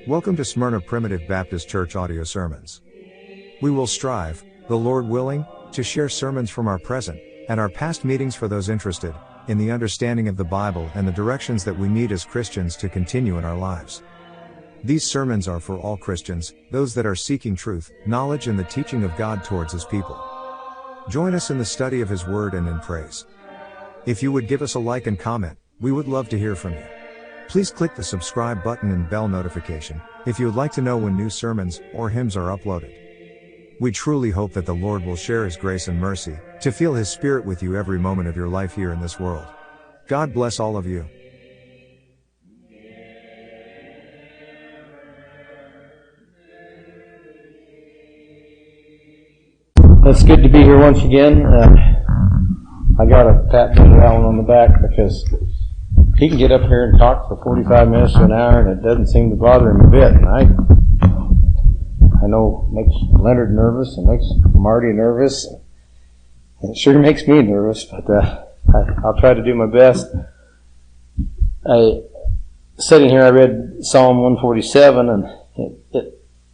Welcome to Smyrna Primitive Baptist Church audio sermons. We will strive, the Lord willing, to share sermons from our present and our past meetings for those interested in the understanding of the Bible and the directions that we need as Christians to continue in our lives. These sermons are for all Christians, those that are seeking truth, knowledge, and the teaching of God towards His people. Join us in the study of His Word and in praise. If you would give us a like and comment, we would love to hear from you. Please click the subscribe button and bell notification if you would like to know when new sermons or hymns are uploaded. We truly hope that the Lord will share His grace and mercy to feel His Spirit with you every moment of your life here in this world. God bless all of you. It's good to be here once again. I got to pat Brother Allen on the back because he can get up here and talk for 45 minutes to an hour and it doesn't seem to bother him a bit. And I know it makes Leonard nervous and makes Marty nervous. And it sure makes me nervous, but I'll try to do my best. Sitting here, I read Psalm 147, and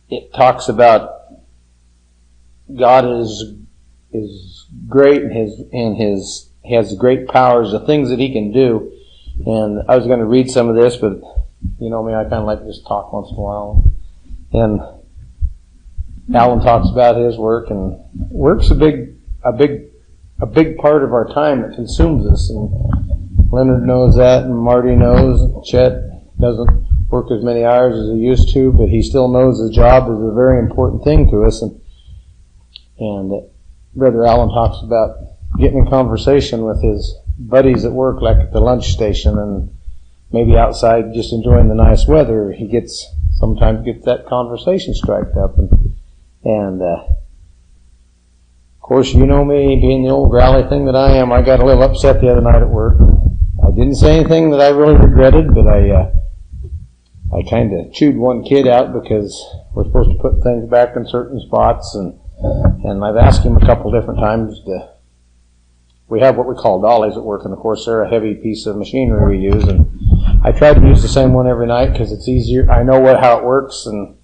it talks about God is great and He has great powers, the things that He can do. And I was going to read some of this, but you know me, I kind of like to just talk once in a while. And Alan talks about his work, and work's a big part of our time that consumes us. And Leonard knows that, and Marty knows. Chet doesn't work as many hours as he used to, but he still knows his job is a very important thing to us. And Brother Allen talks about getting in conversation with his buddies at work, like at the lunch station, and maybe outside just enjoying the nice weather. He sometimes gets that conversation striked up, and of course, you know me, being the old growly thing that I am, I got a little upset the other night at work. I didn't say anything that I really regretted, but I kind of chewed one kid out because we're supposed to put things back in certain spots, and I've asked him a couple different times we have what we call dollies at work, and of course they're a heavy piece of machinery we use, and I try to use the same one every night because it's easier. I know how it works, and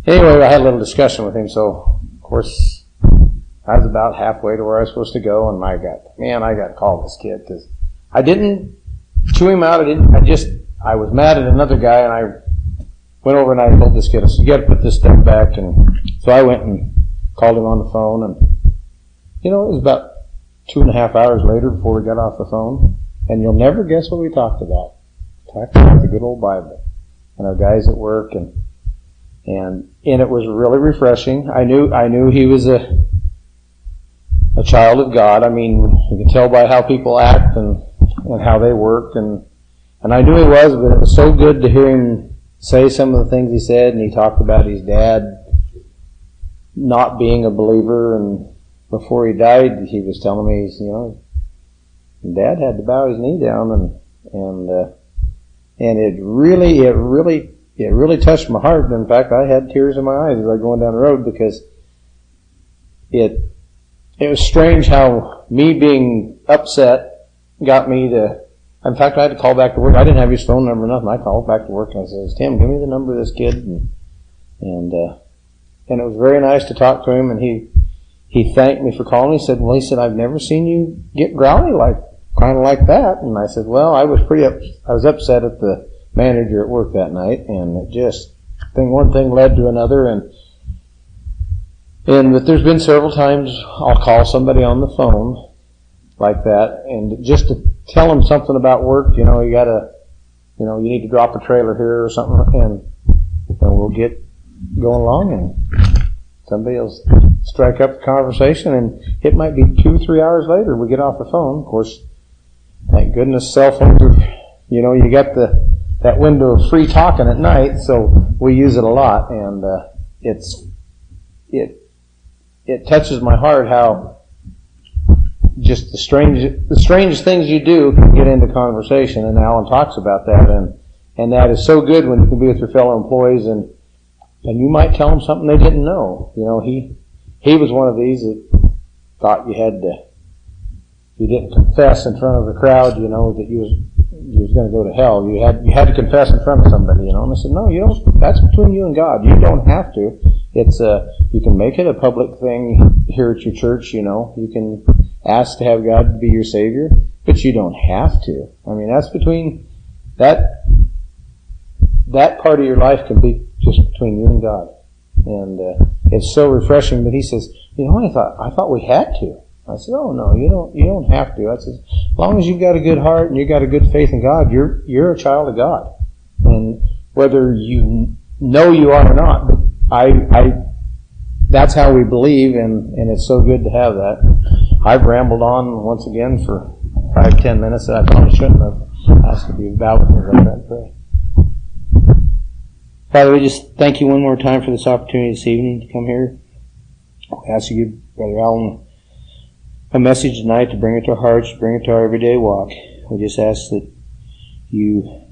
anyway, I had a little discussion with him, so of course I was about halfway to where I was supposed to go, and I got to call this kid because I didn't chew him out. I was mad at another guy, and I went over and I told this kid, I said, you got to put this stuff back, and so I went and called him on the phone, and it was about 2.5 hours later before we got off the phone, and you'll never guess what we talked about. Talked about the good old Bible and our guys at work, and it was really refreshing. I knew he was a child of God. I mean, you can tell by how people act and how they work, and I knew he was, but it was so good to hear him say some of the things he said, and he talked about his dad not being a believer, and before he died, he was telling me, Dad had to bow his knee down, and it really touched my heart. In fact, I had tears in my eyes as I was going down the road because it was strange how me being upset got me to. In fact, I had to call back to work. I didn't have his phone number or nothing. I called back to work and I said, Tim, give me the number of this kid, and it was very nice to talk to him, and he thanked me for calling. He said, I've never seen you get growly kind of like that. And I said, well, I was upset at the manager at work that night, and one thing led to another, and that there's been several times I'll call somebody on the phone like that, and just to tell them something about work, you need to drop a trailer here or something, and we'll get going along, and somebody will strike up the conversation, and it might be 2-3 hours later we get off the phone. Of course, thank goodness cell phones are, you got that window of free talking at night, so we use it a lot, and it touches my heart how just the strange things you do can get into conversation, and Alan talks about that, and that is so good when you can be with your fellow employees, and you might tell them something they didn't know. He was one of these that thought you didn't confess in front of the crowd, that you was you was going to go to hell. You had to confess in front of somebody, And I said, no, you don't. That's between you and God. You don't have to. It's you can make it a public thing here at your church. You can ask to have God be your Savior, but you don't have to. I mean, that's between that part of your life can be just between you and God, and it's so refreshing. But he says, I thought we had to. I said, oh no, you don't have to. I said, as long as you've got a good heart and you've got a good faith in God, you're a child of God, and whether you know you are or not, but I that's how we believe, and it's so good to have that. I've rambled on once again for 5-10 minutes that I probably shouldn't have. Asked to be bow with me like that and pray. Father, we just thank you one more time for this opportunity this evening to come here. I ask you, Brother Allen, a message tonight to bring it to our hearts, to bring it to our everyday walk. We just ask that you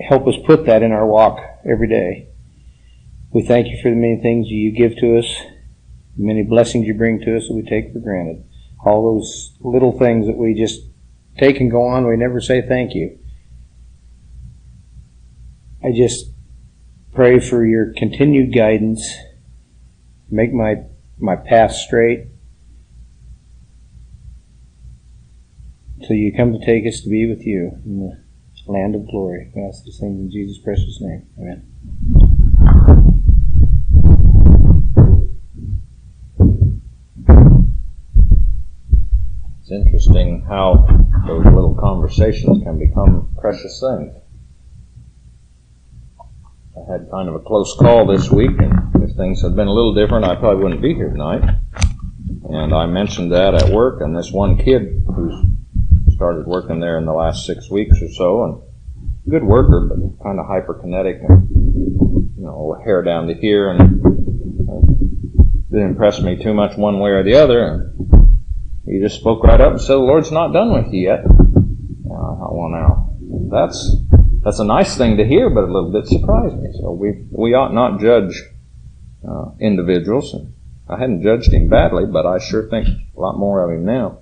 help us put that in our walk every day. We thank you for the many things you give to us, the many blessings you bring to us that we take for granted. All those little things that we just take and go on, we never say thank you. I just pray for your continued guidance. Make my path straight till you come to take us to be with you in the land of glory. We ask these things in Jesus' precious name. Amen. It's interesting how those little conversations can become precious things. I had kind of a close call this week, and if things had been a little different, I probably wouldn't be here tonight. And I mentioned that at work, and this one kid who's started working there in the last 6 weeks or so, and good worker, but kind of hyperkinetic, and hair down to here, and didn't impress me too much one way or the other. And he just spoke right up and said, "The Lord's not done with you yet." I thought, well, now that's a nice thing to hear, but a little bit surprised me. So we ought not judge individuals. And I hadn't judged him badly, but I sure think a lot more of him now.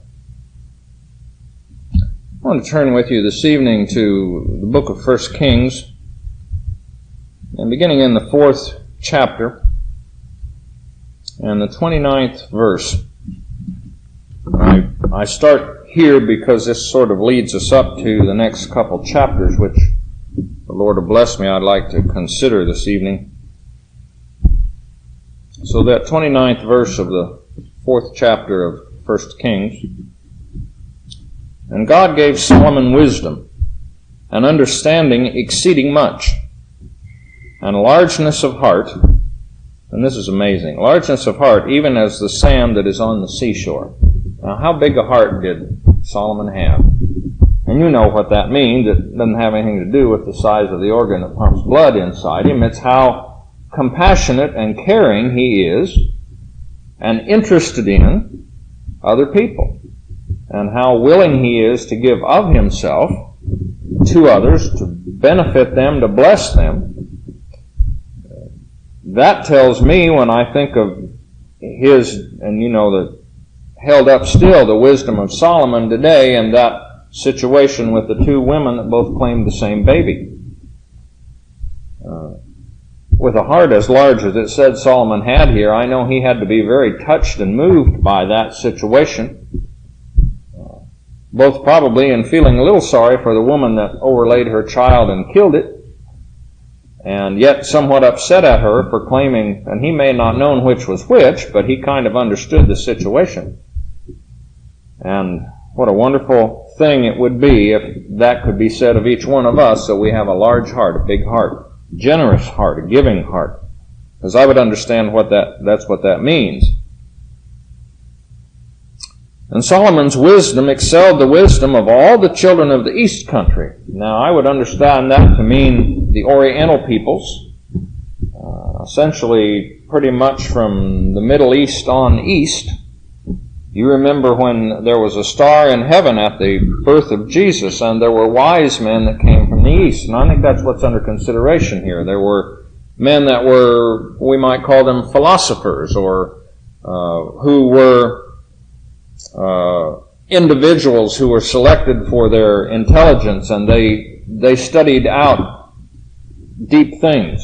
I want to turn with you this evening to the book of 1 Kings, and beginning in the 4th chapter and the 29th verse. I start here because this sort of leads us up to the next couple chapters, which the Lord will bless me, I'd like to consider this evening. So that 29th verse of the 4th chapter of 1 Kings. And God gave Solomon wisdom and understanding exceeding much, and largeness of heart, and this is amazing, largeness of heart even as the sand that is on the seashore. Now, how big a heart did Solomon have? And you know what that means. It doesn't have anything to do with the size of the organ that pumps blood inside him. It's how compassionate and caring he is and interested in other people, and how willing he is to give of himself to others, to benefit them, to bless them. That tells me, when I think of his, and the held up still the wisdom of Solomon today, and that situation with the two women that both claimed the same baby. With a heart as large as it said Solomon had here, I know he had to be very touched and moved by that situation. Both probably in feeling a little sorry for the woman that overlaid her child and killed it, and yet somewhat upset at her for claiming, and he may not have known which was which, but he kind of understood the situation. And what a wonderful thing it would be if that could be said of each one of us, so we have a large heart, a big heart, generous heart, a giving heart. Because I would understand that's what that means. And Solomon's wisdom excelled the wisdom of all the children of the east country. Now, I would understand that to mean the Oriental peoples, essentially pretty much from the Middle East on east. You remember when there was a star in heaven at the birth of Jesus, and there were wise men that came from the east. And I think that's what's under consideration here. There were men that were, we might call them philosophers, or who were individuals who were selected for their intelligence, and they studied out deep things.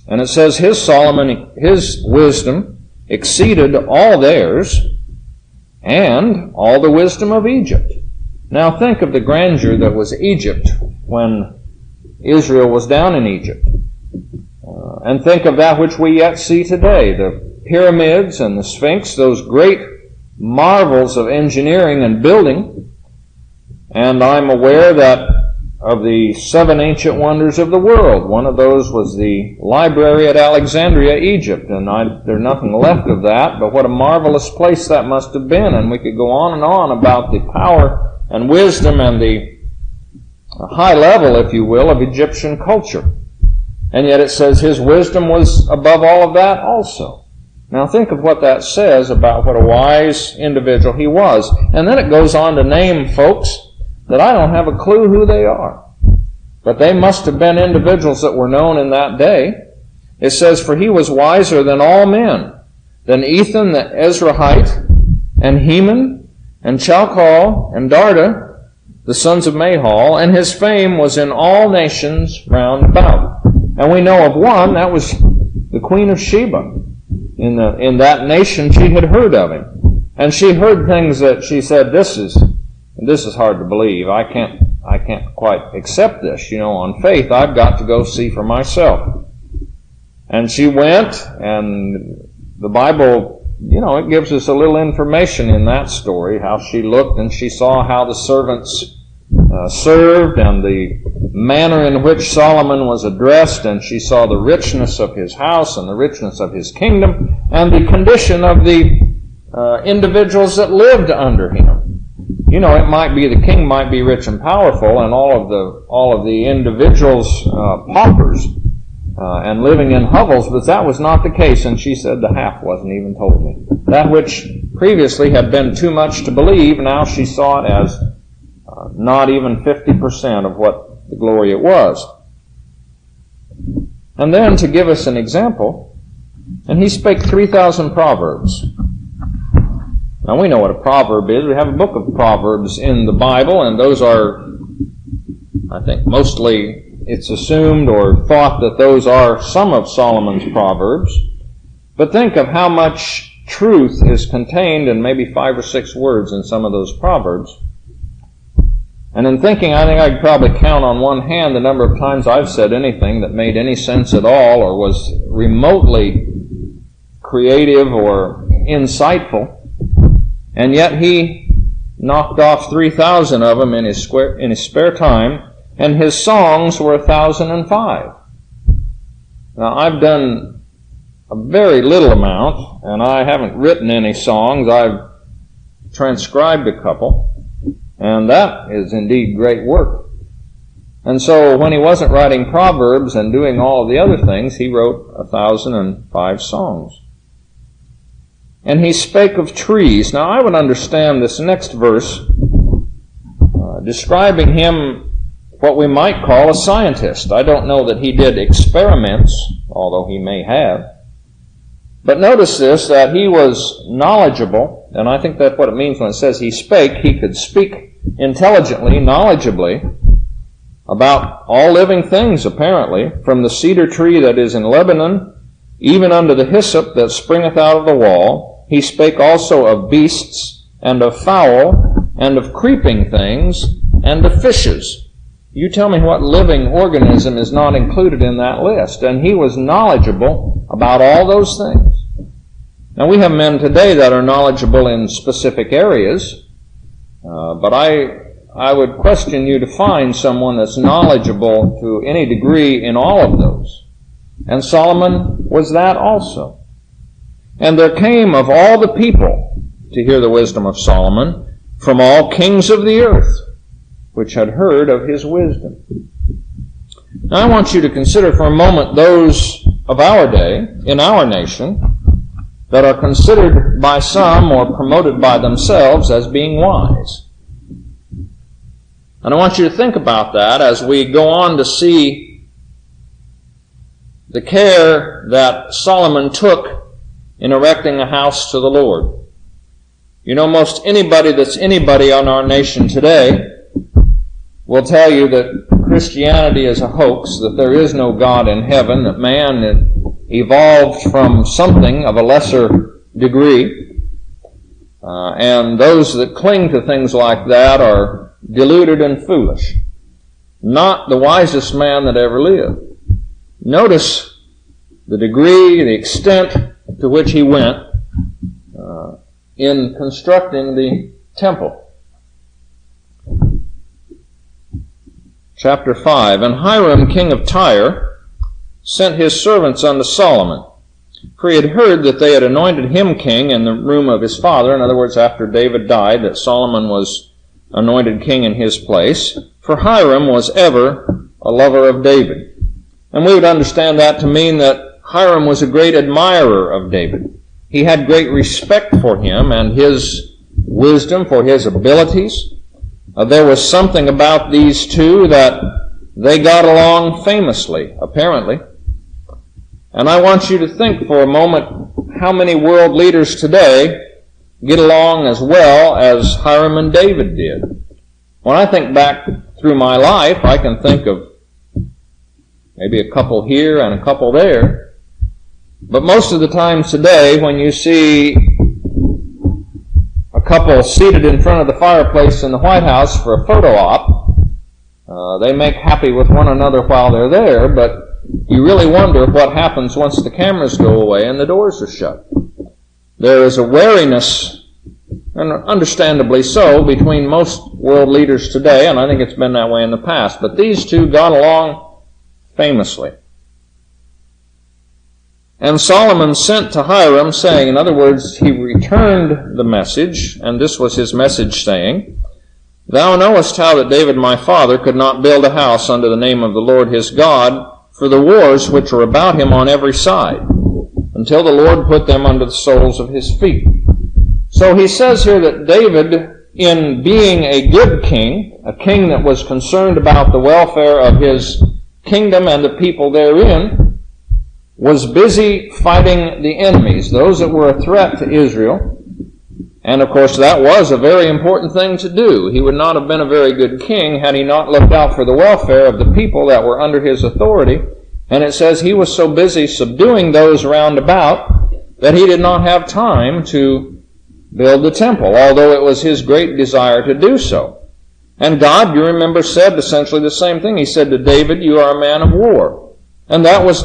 And it says his wisdom exceeded all theirs and all the wisdom of Egypt. Now think of the grandeur that was Egypt when Israel was down in Egypt. And think of that which we yet see today, the pyramids and the Sphinx, those great marvels of engineering and building. And I'm aware that of the 7 ancient wonders of the world, one of those was the library at Alexandria, Egypt, and there's nothing left of that, but what a marvelous place that must have been. And we could go on and on about the power and wisdom and the high level, if you will, of Egyptian culture. And yet it says his wisdom was above all of that also. Now think of what that says about what a wise individual he was. And then it goes on to name folks that I don't have a clue who they are. But they must have been individuals that were known in that day. It says, for he was wiser than all men, than Ethan the Ezrahite, and Heman, and Chalcol, and Darda, the sons of Mahal, and his fame was in all nations round about. And we know of one, that was the Queen of Sheba. In that nation she had heard of him. And she heard things that she said, this is hard to believe. I can't quite accept this. On faith, I've got to go see for myself. And she went, and the Bible, it gives us a little information in that story, how she looked and she saw how the servants served and the manner in which Solomon was addressed, and she saw the richness of his house and the richness of his kingdom and the condition of the individuals that lived under him. It might be the king might be rich and powerful, and all of the individuals paupers and living in hovels, but that was not the case. And she said the half wasn't even told me. That which previously had been too much to believe, now she saw it as not even 50% of what the glory it was. And then to give us an example, and he spake 3,000 proverbs. Now we know what a proverb is. We have a book of Proverbs in the Bible, and those are, I think, mostly it's assumed or thought that those are some of Solomon's Proverbs. But think of how much truth is contained in maybe 5 or 6 words in some of those Proverbs. And in thinking, I think I could probably count on one hand the number of times I've said anything that made any sense at all or was remotely creative or insightful. And yet he knocked off 3,000 of them in his spare time, and his songs were 1,005. Now I've done a very little amount, and I haven't written any songs. I've transcribed a couple. And that is indeed great work. And so when he wasn't writing Proverbs and doing all of the other things, he wrote 1,005 songs. And he spake of trees. Now I would understand this next verse describing him what we might call a scientist. I don't know that he did experiments, although he may have. But notice this, that he was knowledgeable, and I think that's what it means when it says he spake. He could speak intelligently, knowledgeably, about all living things, apparently, from the cedar tree that is in Lebanon, even unto the hyssop that springeth out of the wall. He spake also of beasts, and of fowl, and of creeping things, and of fishes. You tell me what living organism is not included in that list. And he was knowledgeable about all those things. Now we have men today that are knowledgeable in specific areas, but I would question you to find someone that's knowledgeable to any degree in all of those. And Solomon was that also. And there came of all the people to hear the wisdom of Solomon from all kings of the earth, which had heard of his wisdom. Now I want you to consider for a moment those of our day, in our nation, that are considered by some or promoted by themselves as being wise. And I want you to think about that as we go on to see the care that Solomon took in erecting a house to the Lord. You know, most anybody that's anybody on our nation today will tell you that Christianity is a hoax, that there is no God in heaven, that man evolved from something of a lesser degree. And those that cling to things like that are deluded and foolish. Not the wisest man that ever lived. Notice the degree, the extent to which he went in constructing the temple. Chapter 5, And Hiram, king of Tyre, sent his servants unto Solomon, for he had heard that they had anointed him king in the room of his father. In other words, after David died, that Solomon was anointed king in his place. For Hiram was ever a lover of David. And we would understand that to mean that Hiram was a great admirer of David. He had great respect for him and his wisdom, for his abilities. There was something about these two that they got along famously, apparently. And I want you to think for a moment how many world leaders today get along as well as Hiram and David did. When I think back through my life, I can think of maybe a couple here and a couple there. But most of the times today, when you see a couple seated in front of the fireplace in the White House for a photo op, they make happy with one another while they're there, but you really wonder what happens once the cameras go away and the doors are shut. There is a wariness, and understandably so, between most world leaders today, and I think it's been that way in the past, but these two got along famously. And Solomon sent to Hiram, saying, in other words, he returned the message, and this was his message, saying, Thou knowest how that David my father could not build a house unto the name of the Lord his God for the wars which were about him on every side, until the Lord put them under the soles of his feet. So he says here that David, in being a good king, a king that was concerned about the welfare of his kingdom and the people therein, was busy fighting the enemies, those that were a threat to Israel. And of course that was a very important thing to do. He would not have been a very good king had he not looked out for the welfare of the people that were under his authority. And it says he was so busy subduing those round about that he did not have time to build the temple, although it was his great desire to do so. And God, you remember, said essentially the same thing. He said to David, You are a man of war. And that was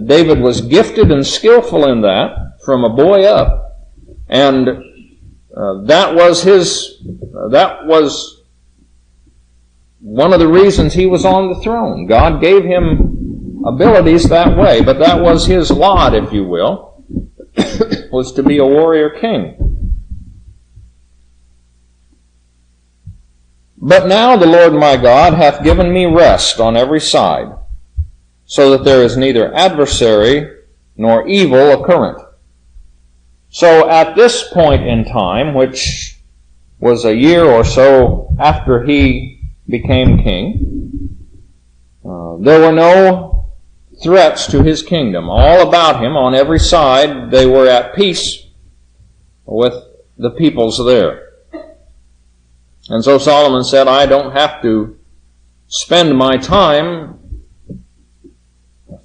David was gifted and skillful in that from a boy up. And that was one of the reasons he was on the throne. God gave him abilities that way, but that was his lot, if you will, was to be a warrior king. But now the Lord my God hath given me rest on every side, so that there is neither adversary nor evil occurrent. So at this point in time, which was a year or so after he became king, there were no threats to his kingdom. All about him, on every side, they were at peace with the peoples there. And so Solomon said, I don't have to spend my time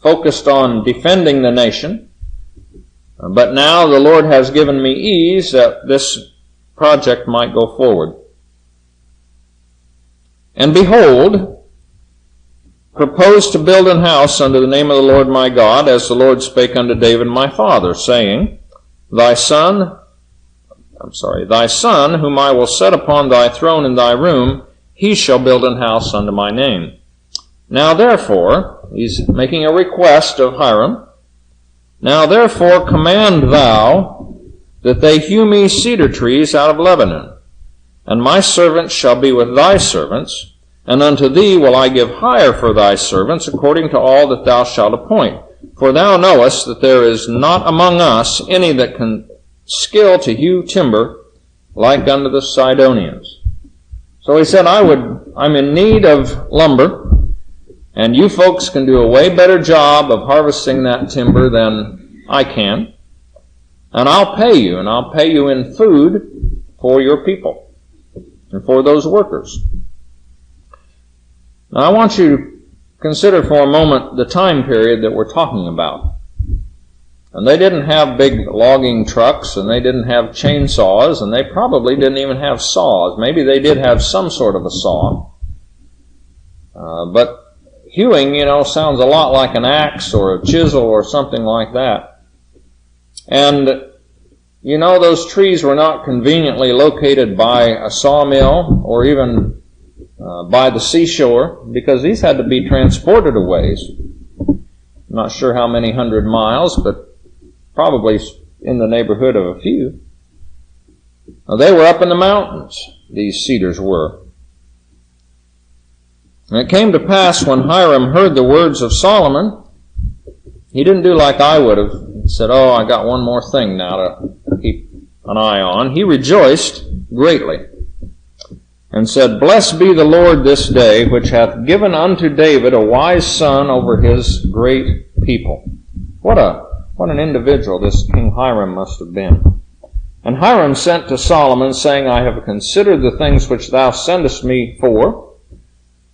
focused on defending the nation, but now the Lord has given me ease that this project might go forward. And behold, propose to build an house unto the name of the Lord my God, as the Lord spake unto David my father, saying, Thy son, whom I will set upon thy throne in thy room, he shall build an house unto my name. Now therefore, he's making a request of Hiram, Now therefore command thou that they hew me cedar trees out of Lebanon, and my servants shall be with thy servants, and unto thee will I give hire for thy servants according to all that thou shalt appoint. For thou knowest that there is not among us any that can skill to hew timber like unto the Sidonians. So he said, I'm in need of lumber, and you folks can do a way better job of harvesting that timber than I can. and I'll pay you in food for your people and for those workers. Now I want you to consider for a moment the time period that we're talking about. And they didn't have big logging trucks, and they didn't have chainsaws, and they probably didn't even have saws. Maybe they did have some sort of a saw. But hewing, sounds a lot like an axe or a chisel or something like that. And, those trees were not conveniently located by a sawmill or even by the seashore, because these had to be transported a ways. I'm not sure how many 100 miles, but probably in the neighborhood of a few. Now, they were up in the mountains, these cedars were. And it came to pass when Hiram heard the words of Solomon, he didn't do like I would have. He said, I got one more thing now to keep an eye on. He rejoiced greatly and said, Blessed be the Lord this day, which hath given unto David a wise son over his great people. What an individual this King Hiram must have been. And Hiram sent to Solomon, saying, I have considered the things which thou sendest me for,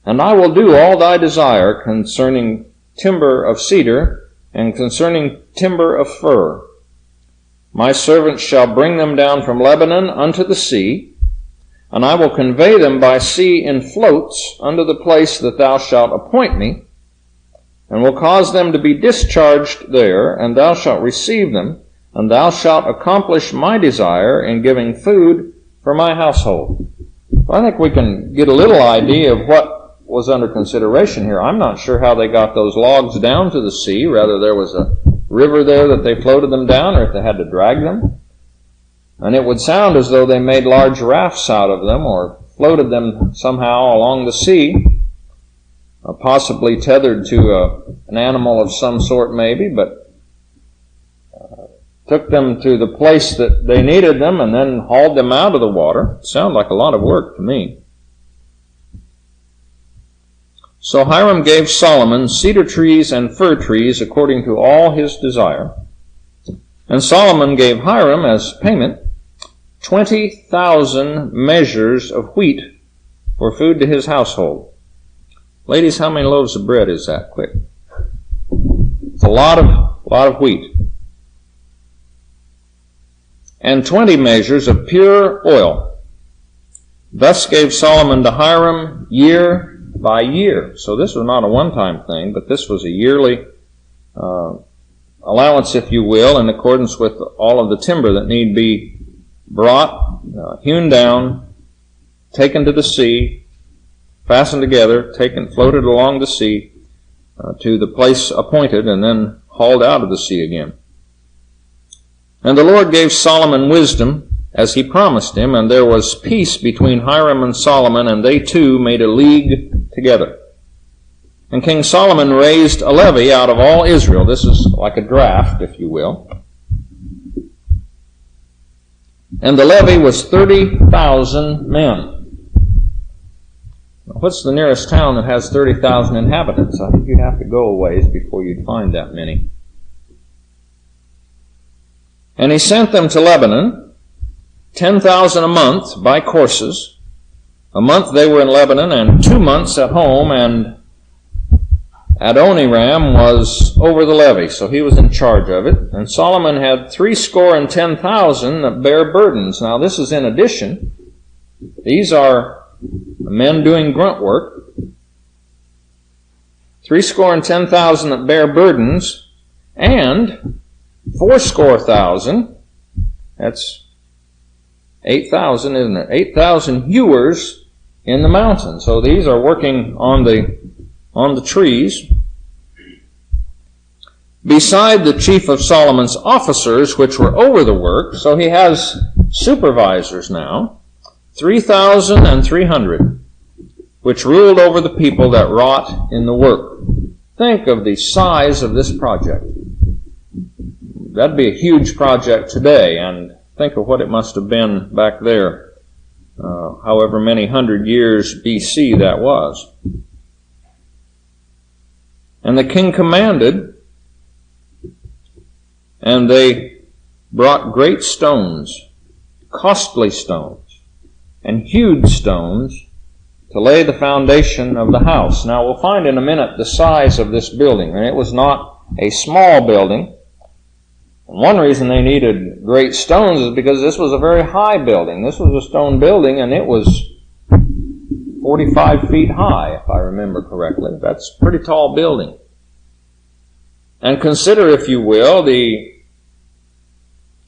and I will do all thy desire concerning timber of cedar and concerning timber of fir. My servants shall bring them down from Lebanon unto the sea, and I will convey them by sea in floats unto the place that thou shalt appoint me, and will cause them to be discharged there, and thou shalt receive them, and thou shalt accomplish my desire in giving food for my household. So I think we can get a little idea of what was under consideration here. I'm not sure how they got those logs down to the sea, whether there was a river there that they floated them down, or if they had to drag them. And it would sound as though they made large rafts out of them, or floated them somehow along the sea, possibly tethered to an animal of some sort maybe, but took them to the place that they needed them and then hauled them out of the water. Sounded like a lot of work to me. So Hiram gave Solomon cedar trees and fir trees according to all his desire. And Solomon gave Hiram as payment 20,000 measures of wheat for food to his household. Ladies, how many loaves of bread is that? Quick. It's a lot of wheat. And 20 measures of pure oil. Thus gave Solomon to Hiram year by year. So this was not a one-time thing, but this was a yearly allowance, if you will, in accordance with all of the timber that need be brought, hewn down, taken to the sea, fastened together, floated along the sea to the place appointed, and then hauled out of the sea again. And the Lord gave Solomon wisdom, as he promised him, and there was peace between Hiram and Solomon, and they two made a league together. And King Solomon raised a levy out of all Israel. This is like a draft, if you will. And the levy was 30,000 men. What's the nearest town that has 30,000 inhabitants? I think you'd have to go a ways before you'd find that many. And he sent them to Lebanon, 10,000 a month by courses. A month they were in Lebanon, and 2 months at home, and Adoniram was over the levy, so he was in charge of it. And Solomon had 70,000 that bear burdens. Now this is in addition. These are men doing grunt work. 70,000 that bear burdens, and 80,000, that's 8,000, isn't it? 8,000 hewers in the mountain. So these are working on the trees. Beside the chief of Solomon's officers, which were over the work, so he has supervisors now, 3,300, which ruled over the people that wrought in the work. Think of the size of this project. That'd be a huge project today, and think of what it must have been back there, however many hundred years BC that was. And the king commanded, and they brought great stones, costly stones, and hewed stones to lay the foundation of the house. Now we'll find in a minute the size of this building, and it was not a small building. And one reason they needed great stones is because this was a very high building. This was a stone building, and it was 45 feet high, if I remember correctly. That's a pretty tall building. And consider, if you will, the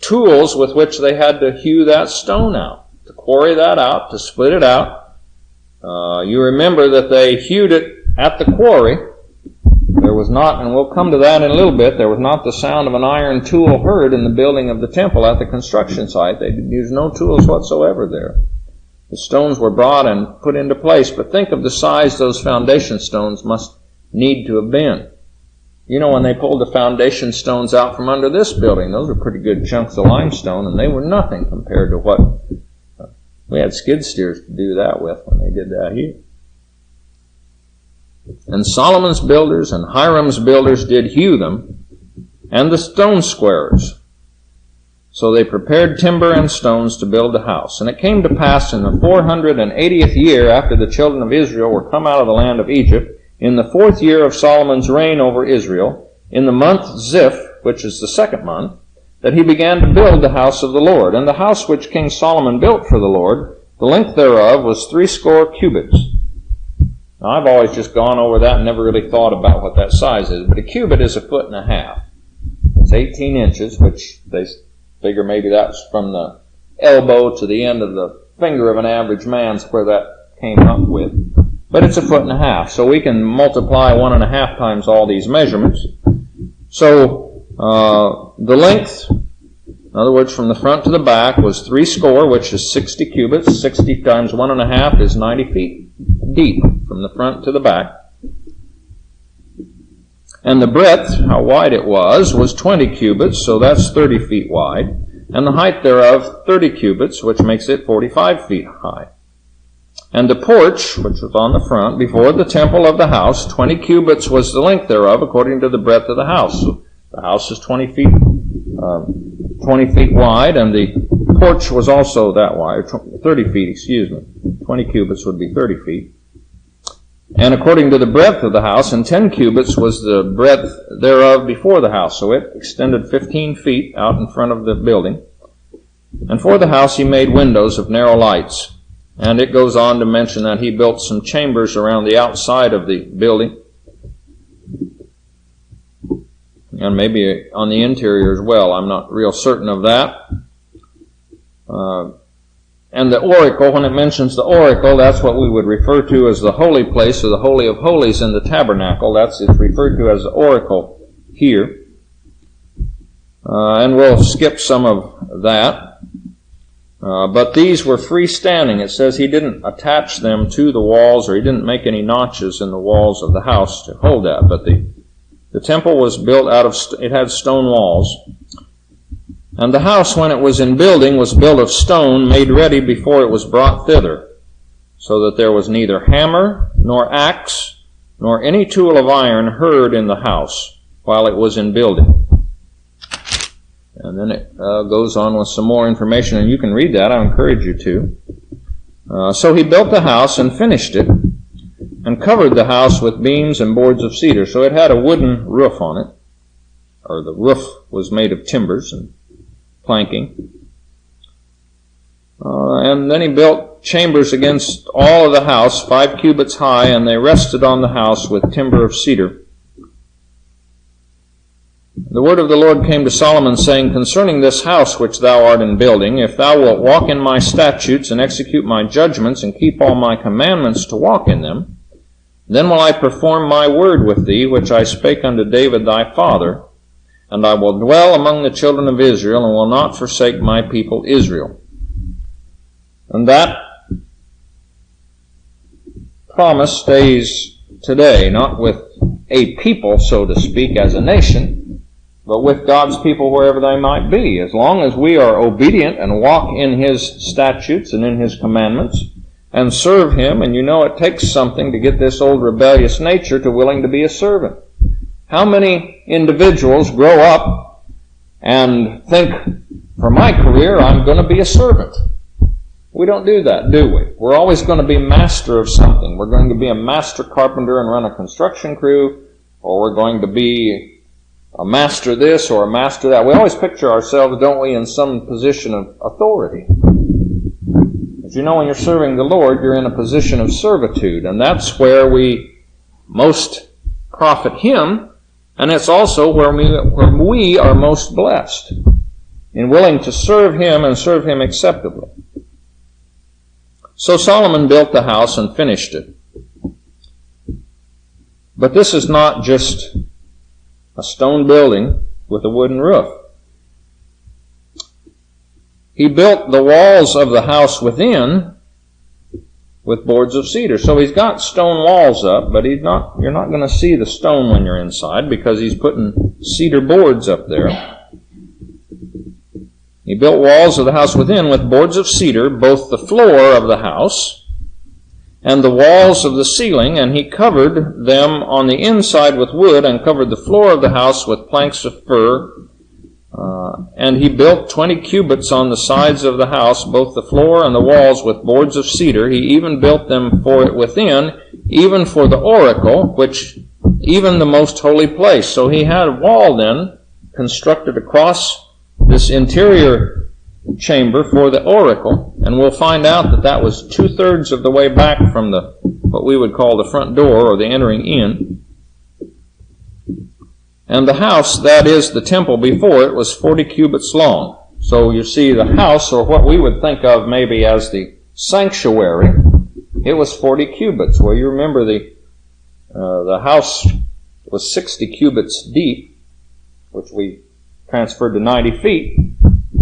tools with which they had to hew that stone out, to quarry that out, to split it out. You remember that they hewed it at the quarry. There was not, and we'll come to that in a little bit, there was not the sound of an iron tool heard in the building of the temple at the construction site. They used no tools whatsoever there. The stones were brought and put into place, but think of the size those foundation stones must need to have been. You know, when they pulled the foundation stones out from under this building, those were pretty good chunks of limestone, and they were nothing compared to what we had skid steers to do that with when they did that here. And Solomon's builders and Hiram's builders did hew them, and the stone squarers. So they prepared timber and stones to build the house. And it came to pass in the 480th year after the children of Israel were come out of the land of Egypt, in the 4th year of Solomon's reign over Israel, in the month Ziph, which is the 2nd month, that he began to build the house of the Lord. And the house which King Solomon built for the Lord, the length thereof was 60 cubits. Now, I've always just gone over that and never really thought about what that size is, but a cubit is 1.5 feet. It's 18 inches, which they figure maybe that's from the elbow to the end of the finger of an average man's where that came up with. But it's 1.5 feet, so we can multiply 1.5 times all these measurements. So the length, in other words, from the front to the back, was 60, which is 60 cubits. 60 times 1.5 is 90 feet deep from the front to the back. And the breadth, how wide it was 20 cubits, so that's 30 feet wide. And the height thereof, 30 cubits, which makes it 45 feet high. And the porch, which was on the front, before the temple of the house, 20 cubits was the length thereof, according to the breadth of the house. So the house is 20 feet wide, and the porch was also that wide, 30 feet, 20 cubits would be 30 feet. And according to the breadth of the house, and 10 cubits was the breadth thereof before the house. So it extended 15 feet out in front of the building. And for the house he made windows of narrow lights. And it goes on to mention that he built some chambers around the outside of the building. And maybe on the interior as well. I'm not real certain of that. And the oracle, when it mentions the oracle, that's what we would refer to as the holy place, or the Holy of Holies in the tabernacle. It's referred to as the oracle here. And we'll skip some of that. But these were freestanding. It says he didn't attach them to the walls, or he didn't make any notches in the walls of the house to hold that. But the temple was built out of, it had stone walls. And the house, when it was in building, was built of stone, made ready before it was brought thither, so that there was neither hammer, nor axe, nor any tool of iron heard in the house, while it was in building. And then it goes on with some more information, and you can read that. I encourage you to. So he built the house and finished it, and covered the house with beams and boards of cedar. So it had a wooden roof on it, or the roof was made of timbers and planking. And then he built chambers against all of the house, 5 cubits high, and they rested on the house with timber of cedar. The word of the Lord came to Solomon, saying, concerning this house which thou art in building, if thou wilt walk in my statutes and execute my judgments and keep all my commandments to walk in them, then will I perform my word with thee, which I spake unto David thy father, and I will dwell among the children of Israel, and will not forsake my people Israel. And that promise stays today, not with a people, so to speak, as a nation, but with God's people wherever they might be. As long as we are obedient and walk in His statutes and in His commandments and serve Him, and you know it takes something to get this old rebellious nature to willing to be a servant. How many individuals grow up and think for my career, I'm going to be a servant. We don't do that, do we? We're always going to be master of something. We're going to be a master carpenter and run a construction crew, or we're going to be a master this or a master that. We always picture ourselves, don't we, in some position of authority. As you know, when you're serving the Lord, you're in a position of servitude, and that's where we most profit Him, and it's also where we are most blessed, in willing to serve Him and serve Him acceptably. So Solomon built the house and finished it. But this is not just a stone building with a wooden roof. He built the walls of the house within with boards of cedar. So he's got stone walls up, but you're not going to see the stone when you're inside because he's putting cedar boards up there. He built walls of the house within with boards of cedar, both the floor of the house and the walls of the ceiling, and he covered them on the inside with wood and covered the floor of the house with planks of fir. And he built 20 cubits on the sides of the house, both the floor and the walls with boards of cedar. He even built them for it within, even for the oracle, which even the most holy place. So he had a wall then constructed across this interior chamber for the oracle, and we'll find out that that was 2/3 of the way back from what we would call the front door or the entering in. And the house, that is the temple before it, was 40 cubits long. So you see the house, or what we would think of maybe as the sanctuary, it was 40 cubits. Well, you remember the house was 60 cubits deep, which we transferred to 90 feet.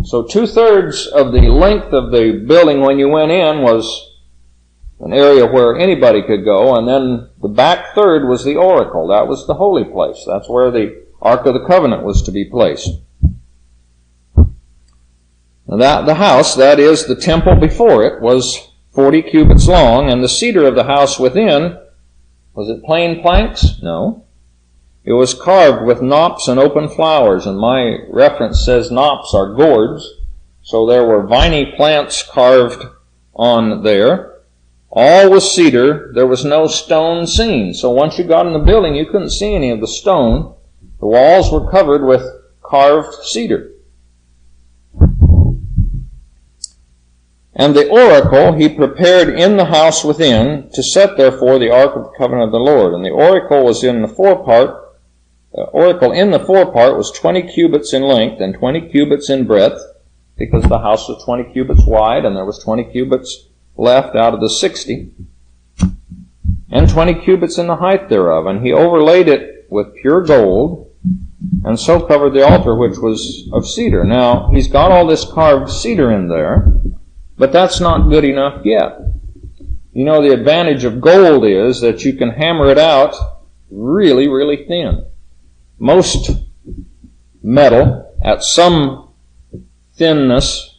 So 2/3 of the length of the building when you went in was an area where anybody could go, and then the back third was the oracle. That was the holy place. That's where the Ark of the Covenant was to be placed. Now the house, that is the temple before it, was 40 cubits long, and the cedar of the house within, was it plain planks? No. It was carved with knops and open flowers, and my reference says knops are gourds, so there were viney plants carved on there. All was cedar. There was no stone seen. So once you got in the building, you couldn't see any of the stone. The walls were covered with carved cedar. And the oracle he prepared in the house within to set therefore the ark of the covenant of the Lord. And the oracle was in the forepart. The oracle in the forepart was 20 cubits in length and 20 cubits in breadth, because the house was 20 cubits wide and there was 20 cubits left out of the 60, and 20 cubits in the height thereof. And he overlaid it with pure gold, and so covered the altar, which was of cedar. Now, he's got all this carved cedar in there, but that's not good enough yet. You know, the advantage of gold is that you can hammer it out really, really thin. Most metal, at some thinness,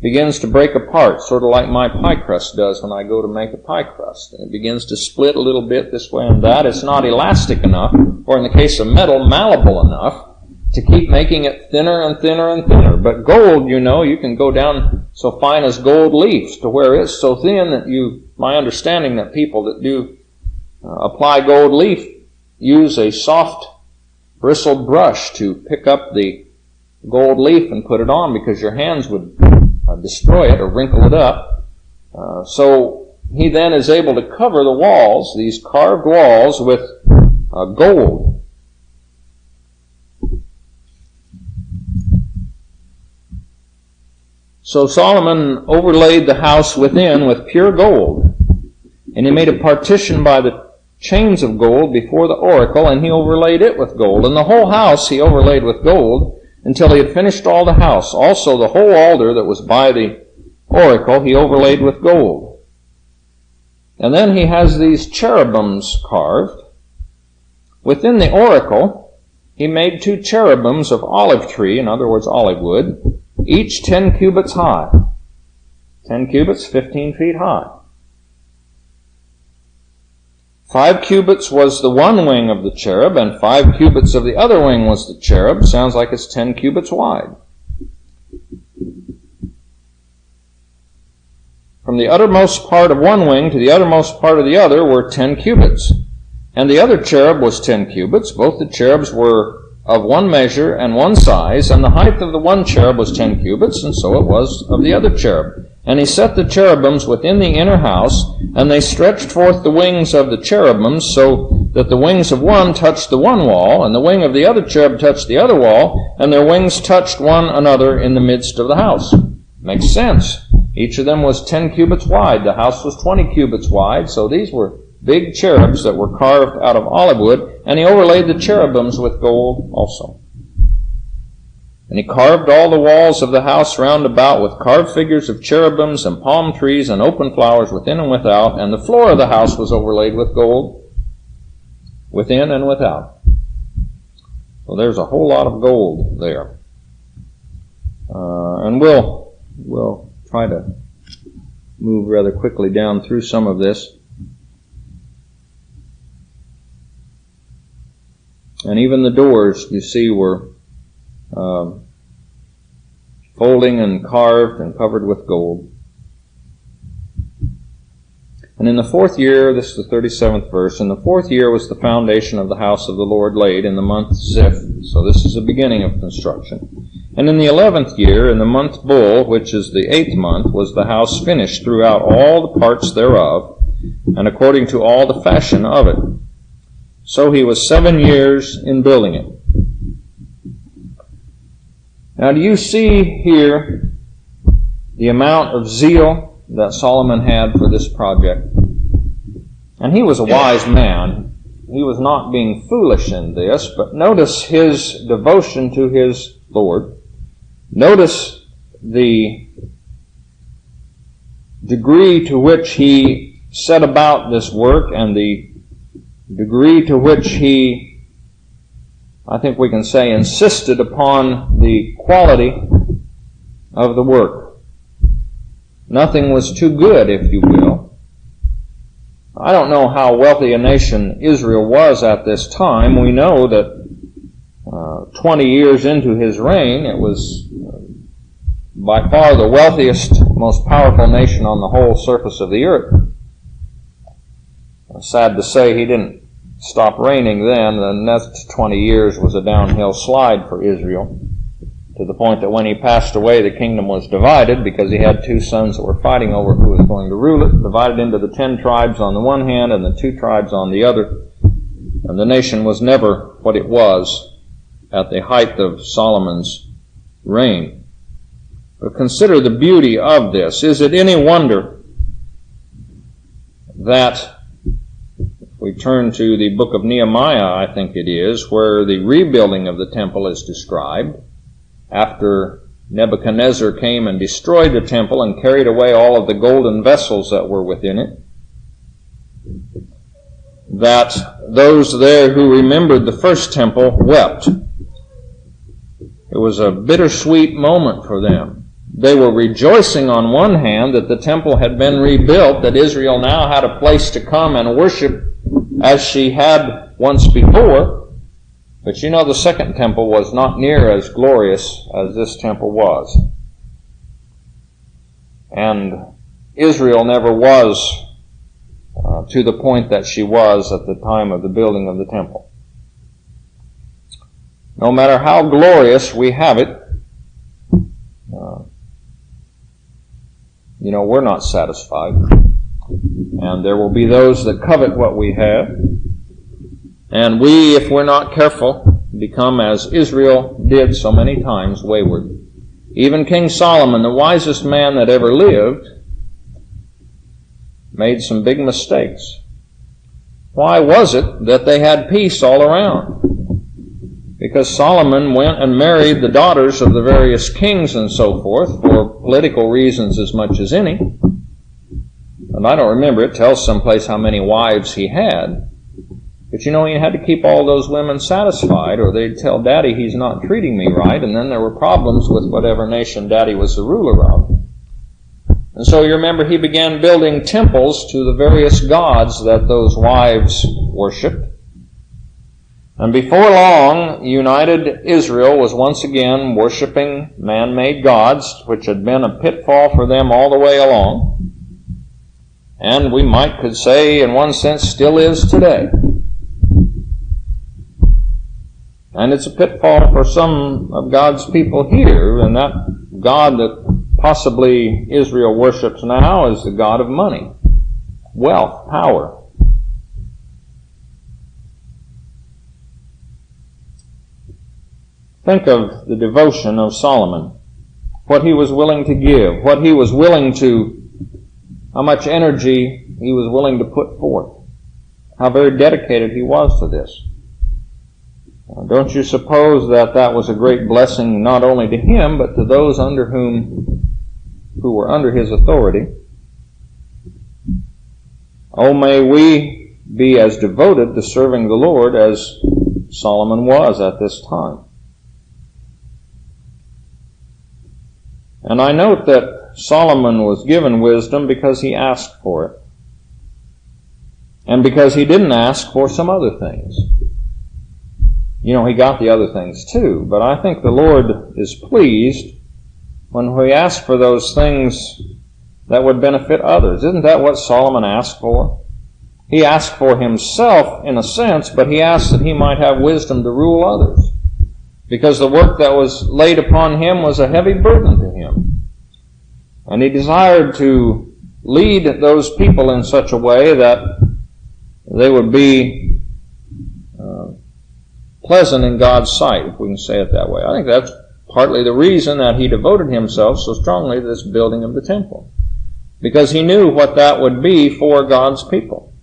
begins to break apart, sort of like my pie crust does when I go to make a pie crust. And it begins to split a little bit this way and that. It's not elastic enough, or in the case of metal, malleable enough to keep making it thinner and thinner and thinner. But gold, you know, you can go down so fine as gold leaf, to where it's so thin that my understanding that people that do apply gold leaf use a soft bristled brush to pick up the gold leaf and put it on, because your hands would destroy it or wrinkle it up. So he then is able to cover the walls, these carved walls, with gold. So Solomon overlaid the house within with pure gold, and he made a partition by the chains of gold before the oracle, and he overlaid it with gold. And the whole house he overlaid with gold until he had finished all the house. Also the whole altar that was by the oracle he overlaid with gold. And then he has these cherubims carved. Within the oracle he made 2 cherubims of olive tree, in other words olive wood, each 10 cubits high. 10 cubits, 15 feet high. 5 cubits was the one wing of the cherub, and 5 cubits of the other wing was the cherub. Sounds like it's 10 cubits wide. from the uttermost part of one wing to the uttermost part of the other were 10 cubits. And the other cherub was 10 cubits. Both the cherubs were of one measure and one size, and the height of the one cherub was 10 cubits, and so it was of the other cherub. And he set the cherubims within the inner house, and they stretched forth the wings of the cherubims, so that the wings of one touched the one wall, and the wing of the other cherub touched the other wall, and their wings touched one another in the midst of the house. Makes sense. Each of them was 10 cubits wide. The house was 20 cubits wide, so these were big cherubs that were carved out of olive wood, and he overlaid the cherubims with gold also. And he carved all the walls of the house round about with carved figures of cherubims and palm trees and open flowers within and without, and the floor of the house was overlaid with gold within and without. Well, there's a whole lot of gold there. And we'll try to move rather quickly down through some of this. And even the doors, you see, were folding and carved and covered with gold. And in the 4th year, this is the 37th verse, in the 4th year was the foundation of the house of the Lord laid in the month Ziph. So this is the beginning of construction. And in the 11th year, in the month Bul, which is the 8th month, was the house finished throughout all the parts thereof, and according to all the fashion of it. So he was 7 years in building it. Now, do you see here the amount of zeal that Solomon had for this project? And he was a wise man. He was not being foolish in this, but notice his devotion to his Lord. Notice the degree to which he set about this work and the degree to which he, I think we can say, insisted upon the quality of the work. Nothing was too good, if you will. I don't know how wealthy a nation Israel was at this time. We know that 20 years into his reign, it was by far the wealthiest, most powerful nation on the whole surface of the earth. Sad to say, he didn't stop reigning then. The next 20 years was a downhill slide for Israel, to the point that when he passed away, the kingdom was divided because he had 2 sons that were fighting over who was going to rule it, divided into the 10 tribes on the one hand and the 2 tribes on the other. And the nation was never what it was at the height of Solomon's reign. But consider the beauty of this. Is it any wonder that, if we turn to the book of Nehemiah, I think it is, where the rebuilding of the temple is described, after Nebuchadnezzar came and destroyed the temple and carried away all of the golden vessels that were within it, that those there who remembered the first temple wept. It was a bittersweet moment for them. They were rejoicing on one hand that the temple had been rebuilt, that Israel now had a place to come and worship as she had once before. But you know, the second temple was not near as glorious as this temple was. And Israel never was to the point that she was at the time of the building of the temple. No matter how glorious we have it, we're not satisfied. And there will be those that covet what we have. And we, if we're not careful, become, as Israel did so many times, wayward. Even King Solomon, the wisest man that ever lived, made some big mistakes. Why was it that they had peace all around? Because Solomon went and married the daughters of the various kings and so forth for political reasons as much as any. And I don't remember, it tells someplace how many wives he had. But he had to keep all those women satisfied, or they'd tell Daddy he's not treating me right, and then there were problems with whatever nation Daddy was the ruler of. And so you remember he began building temples to the various gods that those wives worshipped. And before long, united Israel was once again worshiping man-made gods, which had been a pitfall for them all the way along. and we could say in one sense still is today. And it's a pitfall for some of God's people here, and that God that possibly Israel worships now is the God of money, wealth, power. Think of the devotion of Solomon, what he was willing to give, how much energy he was willing to put forth, how very dedicated he was to this. Don't you suppose that was a great blessing not only to him, but to those who were under his authority? Oh, may we be as devoted to serving the Lord as Solomon was at this time. And I note that Solomon was given wisdom because he asked for it, and because he didn't ask for some other things. You know, he got the other things too, but I think the Lord is pleased when we ask for those things that would benefit others. Isn't that what Solomon asked for? He asked for himself in a sense, but he asked that he might have wisdom to rule others, because the work that was laid upon him was a heavy burden to him. And he desired to lead those people in such a way that they would be pleasant in God's sight, if we can say it that way. I think that's partly the reason that he devoted himself so strongly to this building of the temple, because he knew what that would be for God's people.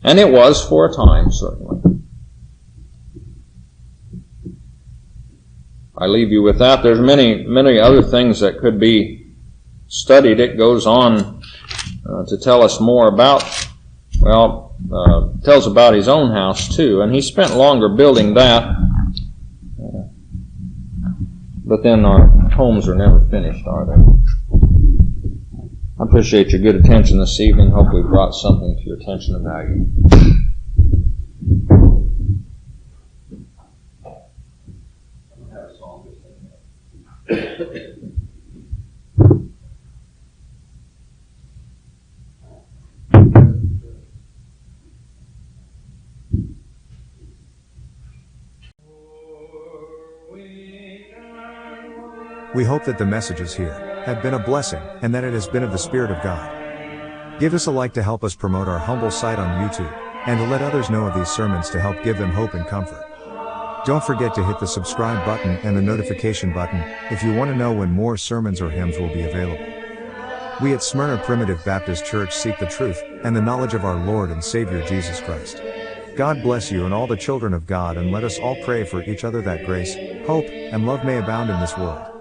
And it was for a time, certainly. I leave you with that. There's many other things that could be studied. It goes on to tell us more about, tells about his own house too, and he spent longer building that, but then our homes are never finished, are they? I appreciate your good attention this evening. Hope we brought something to your attention of value. We hope that the messages here have been a blessing, and that it has been of the Spirit of God. Give us a like to help us promote our humble site on YouTube, and to let others know of these sermons to help give them hope and comfort. Don't forget to hit the subscribe button and the notification button if you want to know when more sermons or hymns will be available. We at Smyrna Primitive Baptist Church seek the truth and the knowledge of our Lord and Savior Jesus Christ. God bless you and all the children of God, and let us all pray for each other that grace, hope, and love may abound in this world.